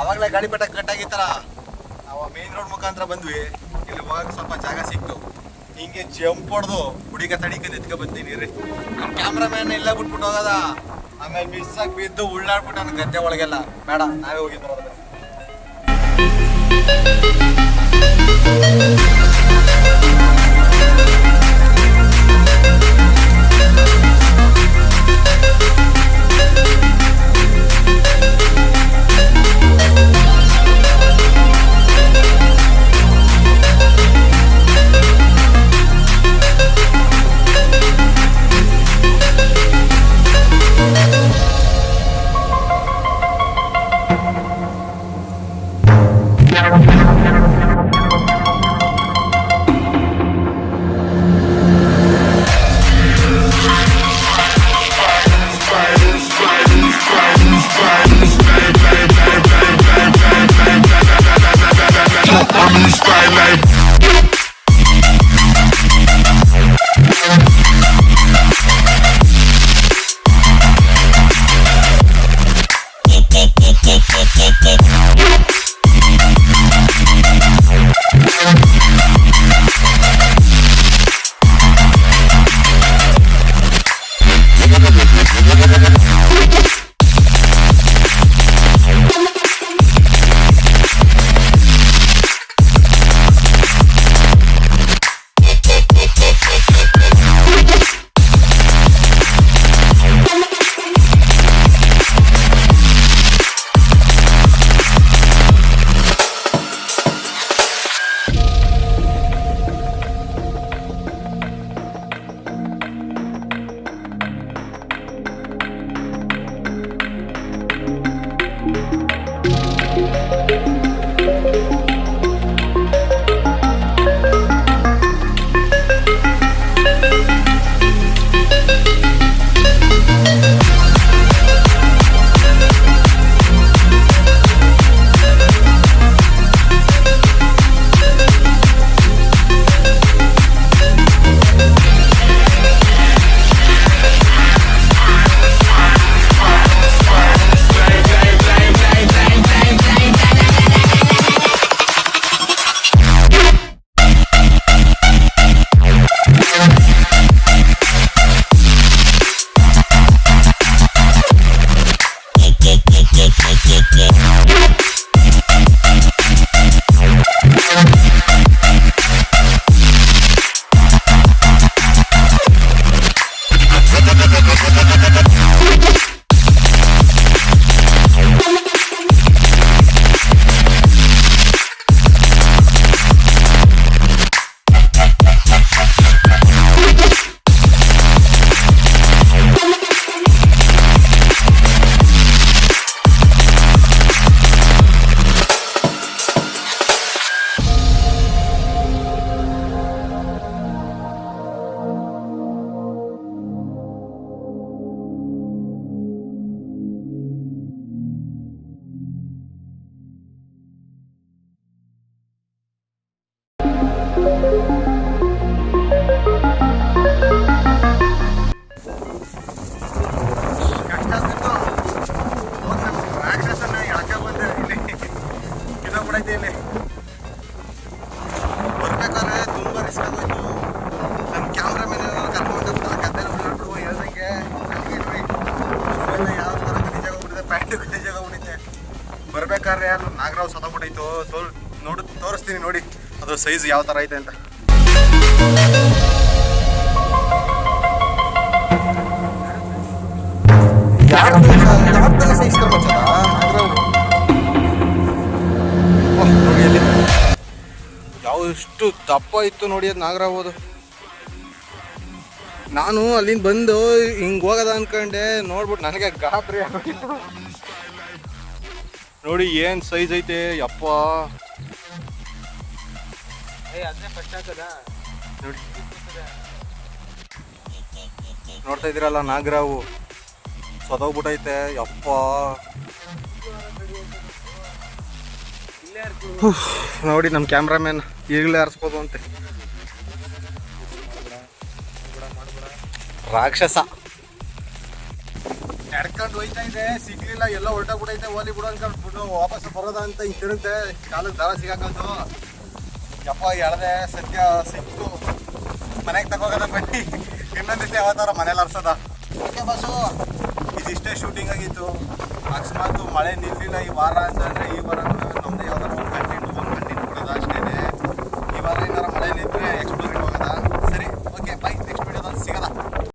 ಅವಾಗಲೇ ಗಾಳಿ ಪಟ ಕಟ್ಟಾಗಿತ್ತಲ್ಲ, ನಾವು ಮೇನ್ ರೋಡ್ ಮುಖಾಂತರ ಬಂದ್ವಿ. ಇಲ್ಲಿ ಹೋಗಕ್ಕೆ ಸ್ವಲ್ಪ ಜಾಗ ಸಿಕ್ತು. ಹಿಂಗೆ ಜಂಪ್ ಹೊಡೆದು ಹುಡುಗ ತಡಿಕೊಂಡು ಎತ್ಕೊ ಬರ್ತೀನಿ ರೀ. ನಮ್ಮ ಕ್ಯಾಮ್ರಾಮ್ಯಾನ್ ಎಲ್ಲ ಬಿಟ್ಬಿಟ್ಟು ಹೋಗೋದ, ಆಮೇಲೆ ಮಿಸ್ ಆಗಿ ಬಿದ್ದು ಉಳ್ಳಾಡ್ಬಿಟ್ಟು ನನ್ನ ಗದ್ದೆ ಒಳಗೆಲ್ಲ. ಬೇಡ, ನಾವೇ ಹೋಗಿ ಬರೋದು. ಬರ್ಬೇಕಾದ್ರೆ ತುಂಬ ರಿಸ್ಕ್ ಆಗೋಯ್ತು. ನಮ್ಮ ಕ್ಯಾಮ್ರಾಮನ್ ಕರ್ಕೊಂಡು ಗದ್ದೆಲ್ಲ ಉಳ್ಳಾಡ್ಬಿಡುವ ಹೇಳ್ದಂಗೆ ಯಾವ ಥರ ಗಲೀಜಾಗೋಗ್ಬಿಟ್ಟಿದೆ, ಪ್ಯಾಂಟು ಗಲೀಜಾಗೋಗ್ಬಿಟ್ಟಿದೆ. ಬರ್ಬೇಕಾದ್ರೆ ಅಲ್ಲಿ ನಾಗರಾವ್ ಸತ್ತೋಗ್ಬಿಟ್ಟೈತು. ತೋರಿಸ್ತೀನಿ ನೋಡಿ ಅದು ಸೈಜ್ ಯಾವ ಥರ ಐತೆ ಅಂತ. ಸೈಜ್ ಯಾವ ಎಷ್ಟು ದಪ್ಪ ಇತ್ತು ನೋಡಿ ಅದು ನಾಗರಾವುದು. ನಾನು ಅಲ್ಲಿಂದ ಬಂದು ಹಿಂಗೆ ಹೋಗೋದ ಅನ್ಕೊಂಡೆ, ನೋಡ್ಬಿಟ್ಟು ನನಗೆ ಗಾಬರಿ ಆಗೋಗಿತ್ತು. ನೋಡಿ ಏನು ಸೈಜ್ ಐತೆ ಯಪ್ಪ. ನೋಡಿ ನೋಡ್ತಾ ಇದ್ದೀರಲ್ಲ ನಾಗರಾವು ಸದೋಗ್ಬಿಟ್ಟೈತೆ ಯಪ್ಪ. ನೋಡಿ ನಮ್ಮ ಕ್ಯಾಮ್ರಾಮ್ಯಾನ್ ಈಗಲೇ ಆರಿಸ್ಬೋದು ಅಂತೆ. ರಾಕ್ಷಸ ನಡ್ಕೊಂಡು ಹೋಯ್ತಾ ಇದೆ, ಸಿಗ್ಲಿಲ್ಲ, ಎಲ್ಲ ಹೊರಟೋಗ್ಬಿಡೈತೆ, ಓಲಿ ಬಿಡು ಅನ್ಕೊಂಡ್ಬಿಟ್ಟು ವಾಪಸ್ ಬರೋದ ಅಂತ ಹಿಂಗೆ ತಿರುಗುತ್ತೆ, ಕಾಲಕ್ಕೆ ದಾರ ಸಿಗಾಕಂತು. ಯಪ್ಪ ಎಳ್ದೆ, ಸದ್ಯ ಸಿಕ್ತು, ಮನೆಗೆ ತಗೋದ ಬನ್ನಿ, ಇನ್ನೊಂದು ದಿವಸ ಯಾವತ್ತಾರ ಮನೇಲಿ ಅರ್ಸದ. ಓಕೆ ಬಸ್ಸು, ಇದಿಷ್ಟೇ ಶೂಟಿಂಗ್ ಆಗಿತ್ತು. ಅಕಸ್ಮಾತ್ ಮಳೆ ನಿಲ್ಲಿಲ್ಲ ಈ ವಾರ ಅಂತಂದರೆ ಈ ವಾರ ನಮ್ಮದೇ ಯಾವ್ದಾರು